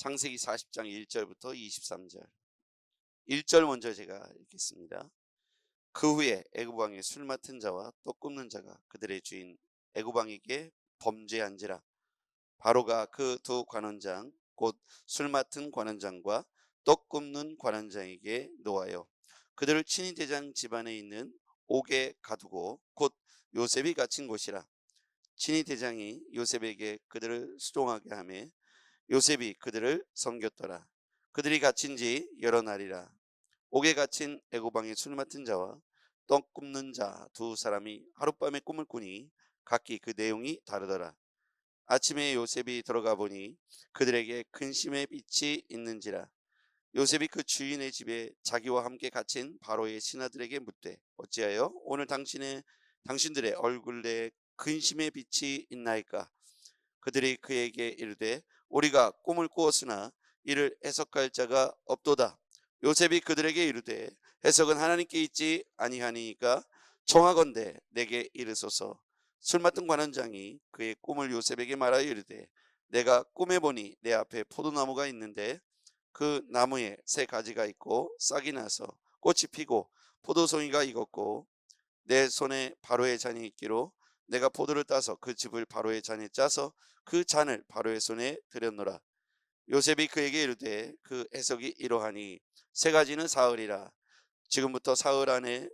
창세기 40장 1절부터 23절. 1절 먼저 제가 읽겠습니다. 그 후에 애굽 왕의 술 맡은 자와 떡 굽는 자가 그들의 주인 애굽 왕에게 범죄한지라. 바로가 그 두 관원장 곧 술 맡은 관원장과 떡 굽는 관원장에게 노하여 그들을 친위 대장 집안에 있는 옥에 가두고 곧 요셉이 갇힌 곳이라. 친위 대장이 요셉에게 그들을 수종하게 하매 요셉이 그들을 섬겼더라. 그들이 갇힌 지 여러 날이라. 옥에 갇힌 애굽 왕의 술 맡은 자와 떡 굽는 자 두 사람이 하룻밤에 꿈을 꾸니 각기 그 내용이 다르더라. 아침에 요셉이 들어가 보니 그들에게 근심의 빛이 있는지라. 요셉이 그 주인의 집에 자기와 함께 갇힌 바로의 신하들에게 묻되 어찌하여 오늘 당신들의 얼굴에 근심의 빛이 있나이까. 그들이 그에게 이르되 우리가 꿈을 꾸었으나 이를 해석할 자가 없도다. 요셉이 그들에게 이르되 해석은 하나님께 있지 아니하니까 청하건대 내게 이르소서. 술 맡은 관원장이 그의 꿈을 요셉에게 말하여 이르되 내가 꿈에 보니 내 앞에 포도나무가 있는데 그 나무에 새 가지가 있고 싹이 나서 꽃이 피고 포도송이가 익었고 내 손에 바로의 잔이 있기로 내가 포도를 따서 그 즙을 바로의 잔에 짜서 그 잔을 바로의 손에 들였노라. 요셉이 그에게 이르되 그 해석이 이러하니 세 가지는 사흘이라. 지금부터 사흘 안에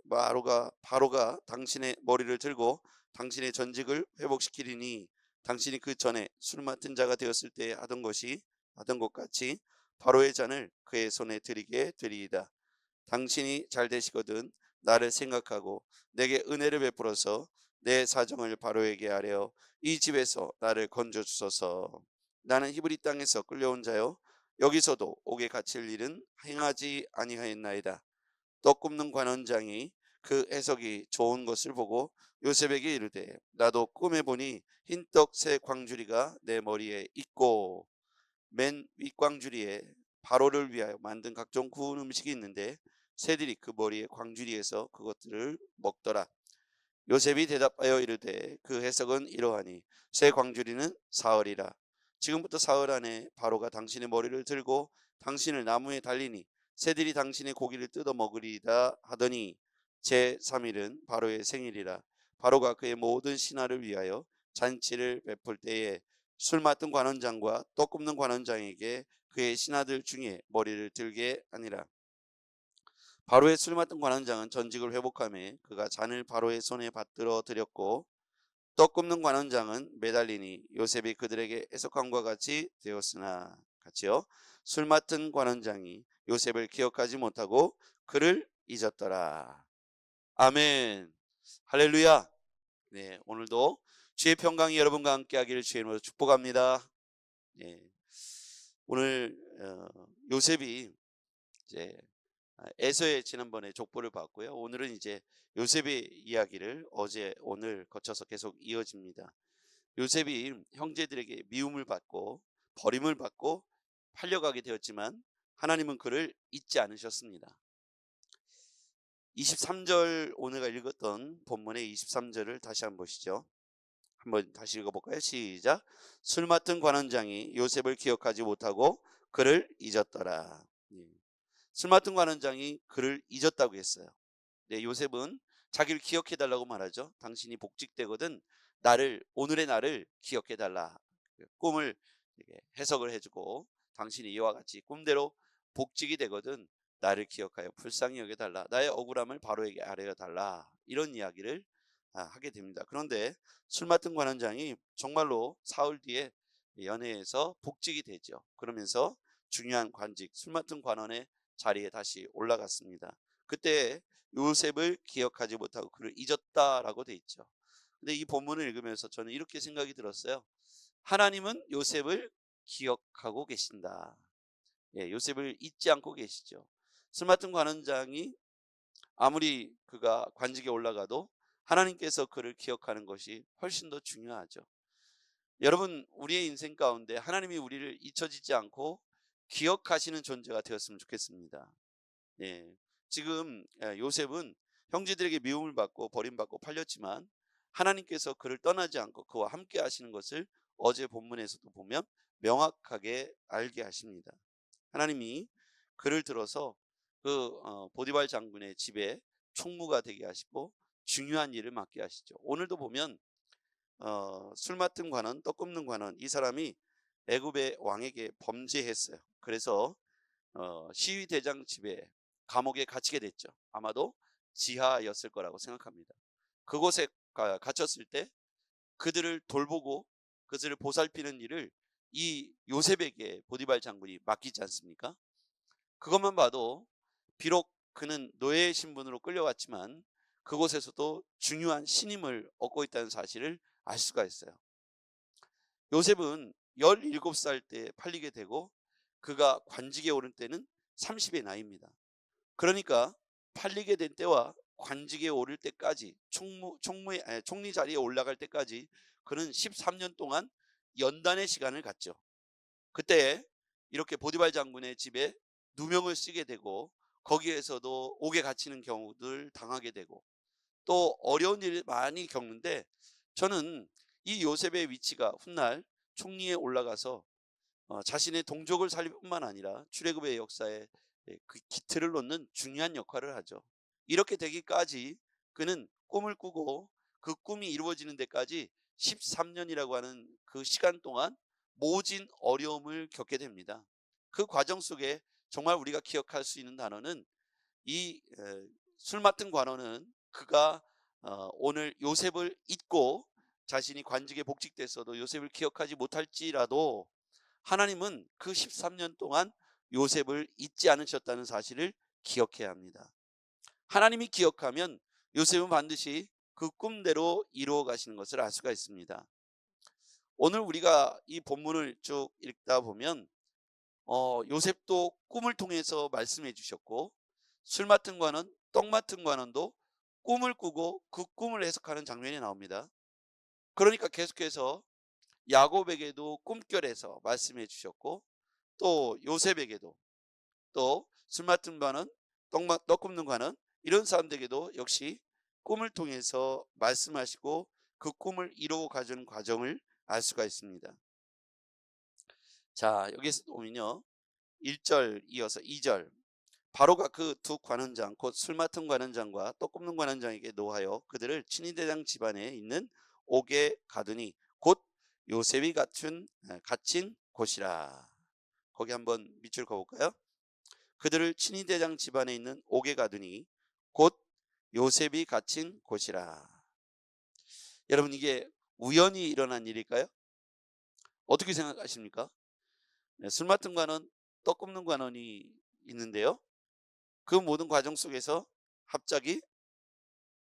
바로가 당신의 머리를 들고 당신의 전직을 회복시키리니 당신이 그 전에 술 맡은 자가 되었을 때 하던 것 같이 바로의 잔을 그의 손에 드리게 되리이다. 당신이 잘 되시거든 나를 생각하고 내게 은혜를 베풀어서 내 사정을 바로에게 아뢰어 이 집에서 나를 건져 주소서. 나는 히브리 땅에서 끌려온 자요 여기서도 옥에 갇힐 일은 행하지 아니하였나이다. 떡 굽는 관원장이 그 해석이 좋은 것을 보고 요셉에게 이르되 나도 꿈에 보니 흰떡 새 광주리가 내 머리에 있고 맨 윗광주리에 바로를 위하여 만든 각종 구운 음식이 있는데 새들이 그 머리에 광주리에서 그것들을 먹더라. 요셉이 대답하여 이르되 그 해석은 이러하니 새 광주리는 사흘이라. 지금부터 사흘 안에 바로가 당신의 머리를 들고 당신을 나무에 달리니 새들이 당신의 고기를 뜯어 먹으리다 하더니 제3일은 바로의 생일이라. 바로가 그의 모든 신하를 위하여 잔치를 베풀 때에 술 맡은 관원장과 떡 굽는 관원장에게 그의 신하들 중에 머리를 들게 하니라. 바로의 술 맡은 관원장은 전직을 회복하며 그가 잔을 바로의 손에 받들어 드렸고 떡 굽는 관원장은 매달리니 요셉이 그들에게 해석함과 같이 되었으나 같이요. 술 맡은 관원장이 요셉을 기억하지 못하고 그를 잊었더라. 아멘. 할렐루야. 네, 오늘도 주의 평강이 여러분과 함께하기를 주의 이름으로 축복합니다. 네, 오늘 요셉이 이제 에서의 지난번에 족보를 봤고요. 오늘은 이제 요셉의 이야기를 오늘 거쳐서 계속 이어집니다. 요셉이 형제들에게 미움을 받고 버림을 받고 팔려가게 되었지만 하나님은 그를 잊지 않으셨습니다. 23절 오늘가 읽었던 본문의 23절을 다시 한번 보시죠. 한번 다시 읽어볼까요? 시작. 술 맡은 관원장이 요셉을 기억하지 못하고 그를 잊었더라. 술 맡은 관원장이 그를 잊었다고 했어요. 네, 요셉은 자기를 기억해달라고 말하죠. 당신이 복직되거든 오늘의 나를 기억해달라. 꿈을 해석을 해주고 당신이 이와 같이 꿈대로 복직이 되거든 나를 기억하여 불쌍히 여겨달라. 나의 억울함을 바로에게 아뢰어달라. 이런 이야기를 하게 됩니다. 그런데 술 맡은 관원장이 정말로 사흘 뒤에 연회에서 복직이 되죠. 그러면서 중요한 관직 술 맡은 관원의 자리에 다시 올라갔습니다. 그때 요셉을 기억하지 못하고 그를 잊었다라고 돼 있죠. 근데 이 본문을 읽으면서 저는 이렇게 생각이 들었어요. 하나님은 요셉을 기억하고 계신다. 예, 요셉을 잊지 않고 계시죠. 술 맡은 관원장이 아무리 그가 관직에 올라가도 하나님께서 그를 기억하는 것이 훨씬 더 중요하죠. 여러분, 우리의 인생 가운데 하나님이 우리를 잊혀지지 않고 기억하시는 존재가 되었으면 좋겠습니다. 예, 지금 요셉은 형제들에게 미움을 받고 버림받고 팔렸지만 하나님께서 그를 떠나지 않고 그와 함께 하시는 것을 어제 본문에서도 보면 명확하게 알게 하십니다. 하나님이 그를 들어서 보디발 장군의 집에 총무가 되게 하시고 중요한 일을 맡게 하시죠. 오늘도 보면 술 맡은 관원, 떡 굽는 관원, 이 사람이 애굽의 왕에게 범죄했어요. 그래서 시위대장 집에 감옥에 갇히게 됐죠. 아마도 지하였을 거라고 생각합니다. 그곳에 갇혔을 때 그들을 돌보고 그들을 보살피는 일을 이 요셉에게 보디발 장군이 맡기지 않습니까? 그것만 봐도 비록 그는 노예의 신분으로 끌려갔지만 그곳에서도 중요한 신임을 얻고 있다는 사실을 알 수가 있어요. 요셉은 17살 때 팔리게 되고 그가 관직에 오른 때는 30의 나이입니다. 그러니까 팔리게 된 때와 관직에 오를 때까지 총리 자리에 올라갈 때까지 그는 13년 동안 연단의 시간을 갖죠. 그때 이렇게 보디발 장군의 집에 누명을 쓰게 되고 거기에서도 옥에 갇히는 경우들 당하게 되고 또 어려운 일을 많이 겪는데, 저는 이 요셉의 위치가 훗날 총리에 올라가서 자신의 동족을 살릴 뿐만 아니라 출애굽의 역사에 그 기틀을 놓는 중요한 역할을 하죠. 이렇게 되기까지 그는 꿈을 꾸고 그 꿈이 이루어지는 데까지 13년이라고 하는 그 시간 동안 모진 어려움을 겪게 됩니다. 그 과정 속에 정말 우리가 기억할 수 있는 단어는 이 술 맡은 관원은 그가 오늘 요셉을 잊고 자신이 관직에 복직됐어도 요셉을 기억하지 못할지라도 하나님은 그 13년 동안 요셉을 잊지 않으셨다는 사실을 기억해야 합니다. 하나님이 기억하면 요셉은 반드시 그 꿈대로 이루어 가시는 것을 알 수가 있습니다. 오늘 우리가 이 본문을 쭉 읽다 보면 요셉도 꿈을 통해서 말씀해 주셨고 술 맡은 관원, 떡 맡은 관원도 꿈을 꾸고 그 꿈을 해석하는 장면이 나옵니다. 그러니까 계속해서 야곱에게도 꿈결에서 말씀해 주셨고 또 요셉에게도 또 술 맡은 관원, 떡 굽는 관원, 이런 사람들에게도 역시 꿈을 통해서 말씀하시고 그 꿈을 이루어 가는 과정을 알 수가 있습니다. 자, 여기서 보면요, 1절 이어서 2절, 바로가 그 두 관원장 곧 술 맡은 관원장과 떡 굽는 관원장에게 노하여 그들을 친위대장 집안에 있는 옥에 가두니 곧 요셉이 갇힌 곳이라. 거기 한번 밑줄 그어볼까요? 그들을 친위대장 집안에 있는 옥에 가두니 곧 요셉이 갇힌 곳이라. 여러분, 이게 우연히 일어난 일일까요? 어떻게 생각하십니까? 술 맡은 관원, 떡 굽는 관원이 있는데요, 그 모든 과정 속에서 갑자기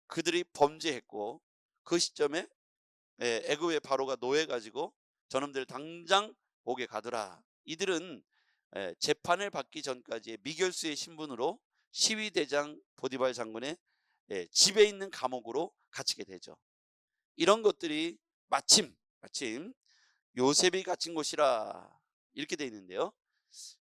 그들이 범죄했고 그 시점에 애굽의 바로가 노해가지고 저놈들 당장 옥에 가두라. 이들은 재판을 받기 전까지의 미결수의 신분으로 시위대장 보디발 장군의 집에 있는 감옥으로 갇히게 되죠. 이런 것들이 마침 요셉이 갇힌 곳이라 이렇게 되어 있는데요,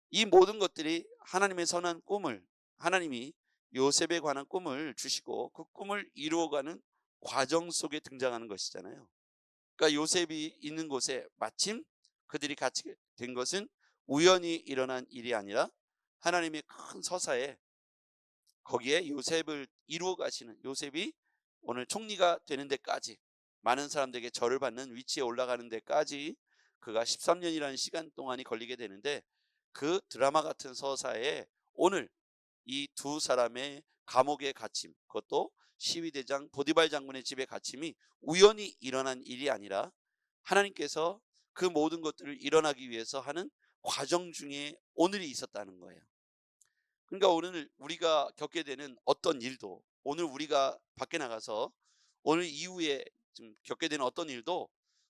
이 모든 것들이 하나님의 선한 꿈을, 하나님이 요셉에 관한 꿈을 주시고 그 꿈을 이루어가는 과정 속에 등장하는 것이잖아요. 그러니까 요셉이 있는 곳에 마침 그들이 갇히게 된 것은 우연히 일어난 일이 아니라 하나님의 큰 서사에 거기에 요셉을 이루어 가시는, 요셉이 오늘 총리가 되는 데까지, 많은 사람들에게 절을 받는 위치에 올라가는 데까지 그가 13년이라는 시간 동안이 걸리게 되는데, 그 드라마 같은 서사에 오늘 이 두 사람의 감옥에 갇힘, 그것도 시위대장 보디발 장군의 집에 갇힘이 우연히 일어난 일이 아니라 하나님께서 그 모든 것들을 일어나기 위해서 하는 과정 중에 오늘이 있었다는 거예요. 그러니까 오늘 우리가 겪게 되는 어떤 일도, 오늘 우리가 밖에 나가서 오늘 이후에 좀 겪게 되는 어떤 일도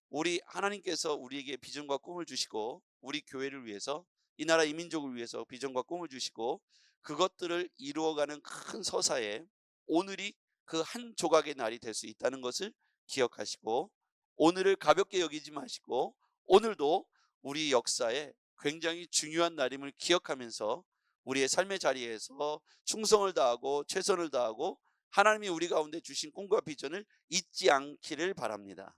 우리 하나님께서 우리에게 비전과 꿈을 주시고 우리 교회를 위해서, 이 나라 이민족을 위해서 비전과 꿈을 주시고 그것들을 이루어가는 큰 서사에 오늘이 그 한 조각의 날이 될 수 있다는 것을 기억하시고, 오늘을 가볍게 여기지 마시고 오늘도 우리 역사에 굉장히 중요한 날임을 기억하면서 우리의 삶의 자리에서 충성을 다하고 최선을 다하고 하나님이 우리 가운데 주신 꿈과 비전을 잊지 않기를 바랍니다.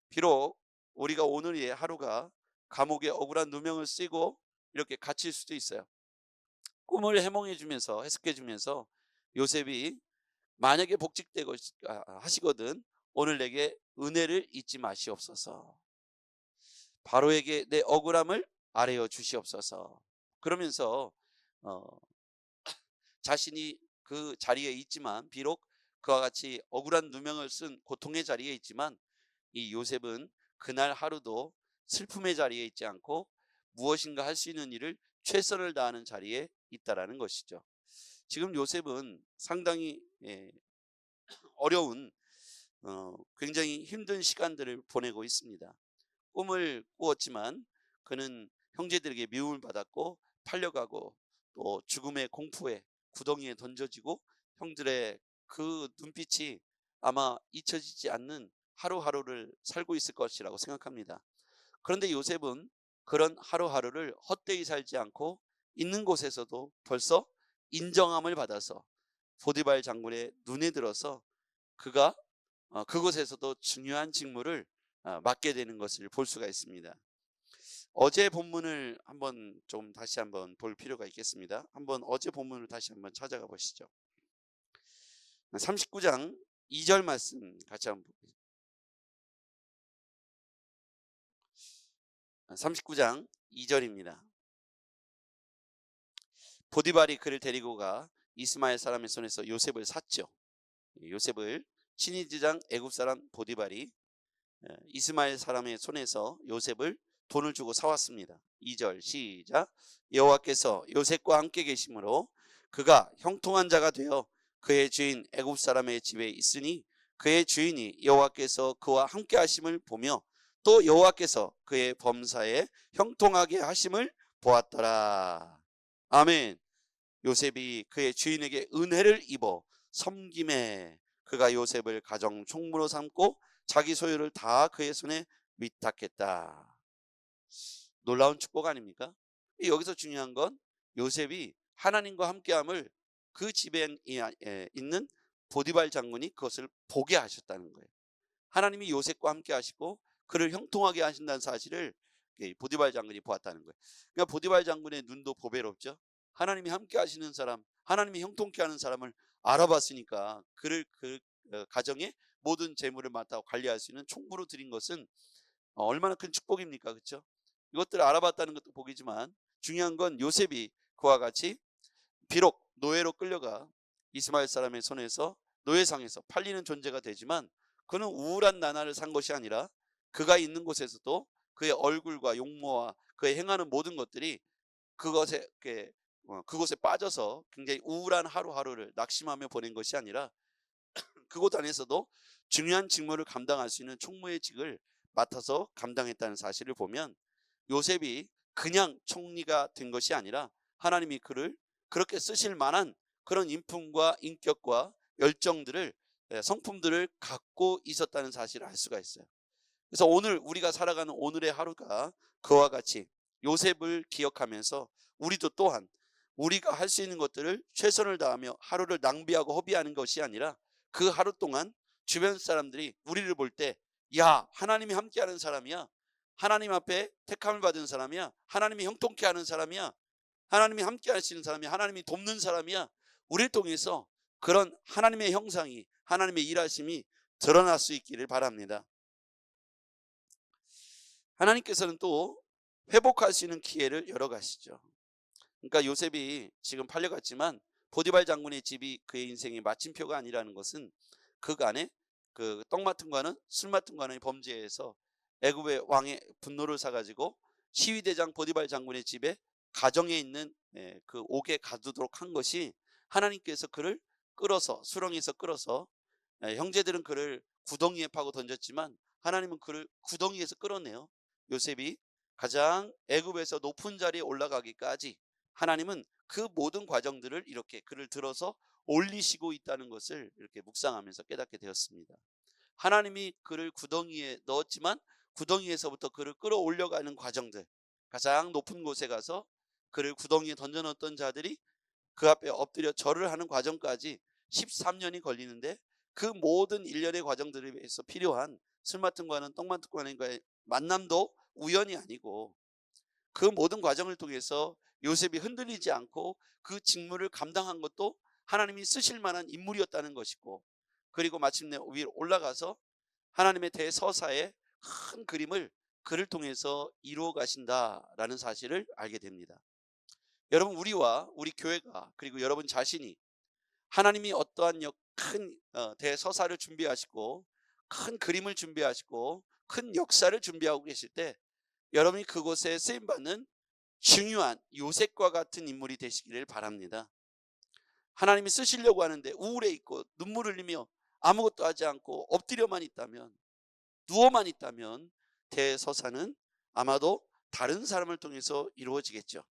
비록 우리가 오늘의 하루가 감옥에 억울한 누명을 쓰고 이렇게 갇힐 수도 있어요. 꿈을 해몽해 주면서 해석해 주면서 요셉이 만약에 복직되고 하시거든 오늘 내게 은혜를 잊지 마시옵소서. 바로에게 내 억울함을 아뢰어 주시옵소서. 그러면서 어, 자신이 그 자리에 있지만 비록 그와 같이 억울한 누명을 쓴 고통의 자리에 있지만 이 요셉은 그날 하루도 슬픔의 자리에 있지 않고 무엇인가 할 수 있는 일을 최선을 다하는 자리에 있다라는 것이죠. 지금 요셉은 상당히 어려운 굉장히 힘든 시간들을 보내고 있습니다. 꿈을 꾸었지만 그는 형제들에게 미움을 받았고 팔려가고 또 죽음의 공포에 구덩이에 던져지고 형들의 그 눈빛이 아마 잊혀지지 않는 하루하루를 살고 있을 것이라고 생각합니다. 그런데 요셉은 그런 하루하루를 헛되이 살지 않고 있는 곳에서도 벌써 인정함을 받아서 보디발 장군의 눈에 들어서 그가 그곳에서도 중요한 직무를 맡게 되는 것을 볼 수가 있습니다. 어제 본문을 한번 좀 다시 한번 볼 필요가 있겠습니다. 한번 어제 본문을 다시 한번 찾아가 보시죠. 39장 2절 말씀 같이 한번 보겠습니다. 39장 2절입니다. 보디발이 그를 데리고 가 이스마엘 사람의 손에서 요셉을 샀죠. 요셉을 친위대장 애굽 사람 보디발이 이스마엘 사람의 손에서 요셉을 돈을 주고 사왔습니다. 2절 시작. 여호와께서 요셉과 함께 계심으로 그가 형통한 자가 되어 그의 주인 애굽 사람의 집에 있으니 그의 주인이 여호와께서 그와 함께 하심을 보며 또 여호와께서 그의 범사에 형통하게 하심을 보았더라. 아멘. 요셉이 그의 주인에게 은혜를 입어 섬김에 그가 요셉을 가정 총무로 삼고 자기 소유를 다 그의 손에 위탁했다. 놀라운 축복 아닙니까? 여기서 중요한 건 요셉이 하나님과 함께함을 그 집에 있는 보디발 장군이 그것을 보게 하셨다는 거예요. 하나님이 요셉과 함께 하시고 그를 형통하게 하신다는 사실을 보디발 장군이 보았다는 거예요. 그러니까 보디발 장군의 눈도 보배롭죠. 하나님이 함께 하시는 사람, 하나님이 형통케 하는 사람을 알아봤으니까 그를 그 가정의 모든 재물을 맡아 관리할 수 있는 총무로 드린 것은 얼마나 큰 축복입니까? 그렇죠? 이것들을 알아봤다는 것도 복이지만 중요한 건 요셉이 그와 같이 비록 노예로 끌려가 이스마엘 사람의 손에서 노예상에서 팔리는 존재가 되지만 그는 우울한 나날을 산 것이 아니라 그가 있는 곳에서도 그의 얼굴과 용모와 그의 행하는 모든 것들이 그곳에 빠져서 굉장히 우울한 하루하루를 낙심하며 보낸 것이 아니라 그곳 안에서도 중요한 직무를 감당할 수 있는 총무의 직을 맡아서 감당했다는 사실을 보면 요셉이 그냥 총리가 된 것이 아니라 하나님이 그를 그렇게 쓰실 만한 그런 인품과 인격과 열정들을 성품들을 갖고 있었다는 사실을 알 수가 있어요. 그래서 오늘 우리가 살아가는 오늘의 하루가 그와 같이 요셉을 기억하면서 우리도 또한 우리가 할 수 있는 것들을 최선을 다하며 하루를 낭비하고 허비하는 것이 아니라 그 하루 동안 주변 사람들이 우리를 볼 때 야, 하나님이 함께하는 사람이야, 하나님 앞에 택함을 받은 사람이야, 하나님이 형통케 하는 사람이야, 하나님이 함께 하시는 사람이야, 하나님이 돕는 사람이야, 우리를 통해서 그런 하나님의 형상이, 하나님의 일하심이 드러날 수 있기를 바랍니다. 하나님께서는 또 회복할 수 있는 기회를 열어가시죠. 그러니까 요셉이 지금 팔려갔지만 보디발 장군의 집이 그의 인생의 마침표가 아니라는 것은 그간에 그 떡 맡은 과는 술 맡은 과는 범죄에서 애굽의 왕의 분노를 사가지고 시위대장 보디발 장군의 집에 가정에 있는 그 옥에 가두도록 한 것이 하나님께서 그를 끌어서 수렁에서 끌어서 형제들은 그를 구덩이에 파고 던졌지만 하나님은 그를 구덩이에서 끌어내요. 요셉이 가장 애굽에서 높은 자리에 올라가기까지 하나님은 그 모든 과정들을 이렇게 그를 들어서 올리시고 있다는 것을 이렇게 묵상하면서 깨닫게 되었습니다. 하나님이 그를 구덩이에 넣었지만 구덩이에서부터 그를 끌어올려가는 과정들, 가장 높은 곳에 가서 그를 구덩이에 던져넣었던 자들이 그 앞에 엎드려 절을 하는 과정까지 13년이 걸리는데 그 모든 일련의 과정들에 위해서 필요한 술 맡은 거는 떡 맡은 거와의 만남도 우연이 아니고 그 모든 과정을 통해서 요셉이 흔들리지 않고 그 직무를 감당한 것도 하나님이 쓰실 만한 인물이었다는 것이고, 그리고 마침내 위로 올라가서 하나님의 대서사의 큰 그림을 그를 통해서 이루어 가신다라는 사실을 알게 됩니다. 여러분, 우리와 우리 교회가, 그리고 여러분 자신이 하나님이 어떠한 큰 대서사를 준비하시고 큰 그림을 준비하시고 큰 역사를 준비하고 계실 때 여러분이 그곳에 쓰임받는 중요한 요셉과 같은 인물이 되시기를 바랍니다. 하나님이 쓰시려고 하는데 우울해 있고 눈물 흘리며 아무것도 하지 않고 엎드려만 있다면, 누워만 있다면 대서사는 아마도 다른 사람을 통해서 이루어지겠죠.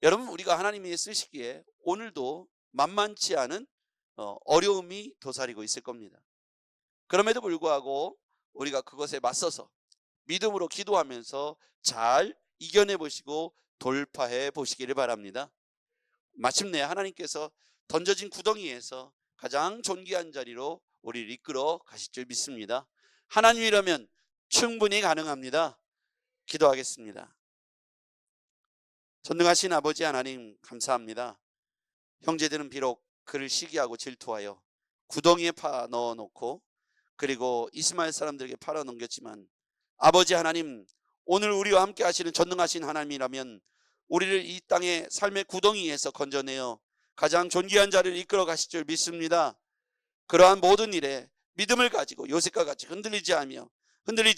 여러분, 우리가 하나님이 쓰시기에 오늘도 만만치 않은 어려움이 도사리고 있을 겁니다. 그럼에도 불구하고 우리가 그것에 맞서서 믿음으로 기도하면서 잘 이겨내 보시고 돌파해 보시기를 바랍니다. 마침내 하나님께서 던져진 구덩이에서 가장 존귀한 자리로 우리를 이끌어 가실 줄 믿습니다. 하나님이라면 충분히 가능합니다. 기도하겠습니다. 전능하신 아버지 하나님, 감사합니다. 형제들은 비록 그를 시기하고 질투하여 구덩이에 파 넣어놓고 그리고 이스마엘 사람들에게 팔아 넘겼지만, 아버지 하나님, 오늘 우리와 함께 하시는 전능하신 하나님이라면 우리를 이 땅의 삶의 구덩이에서 건져내어 가장 존귀한 자리를 이끌어 가실 줄 믿습니다. 그러한 모든 일에 믿음을 가지고 요셉과 같이 흔들리지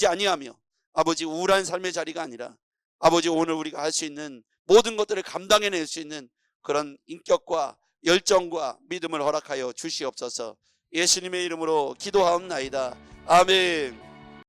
아니하며 아버지 우울한 삶의 자리가 아니라 아버지 오늘 우리가 할 수 있는 모든 것들을 감당해낼 수 있는 그런 인격과 열정과 믿음을 허락하여 주시옵소서. 예수님의 이름으로 기도하옵나이다. 아멘.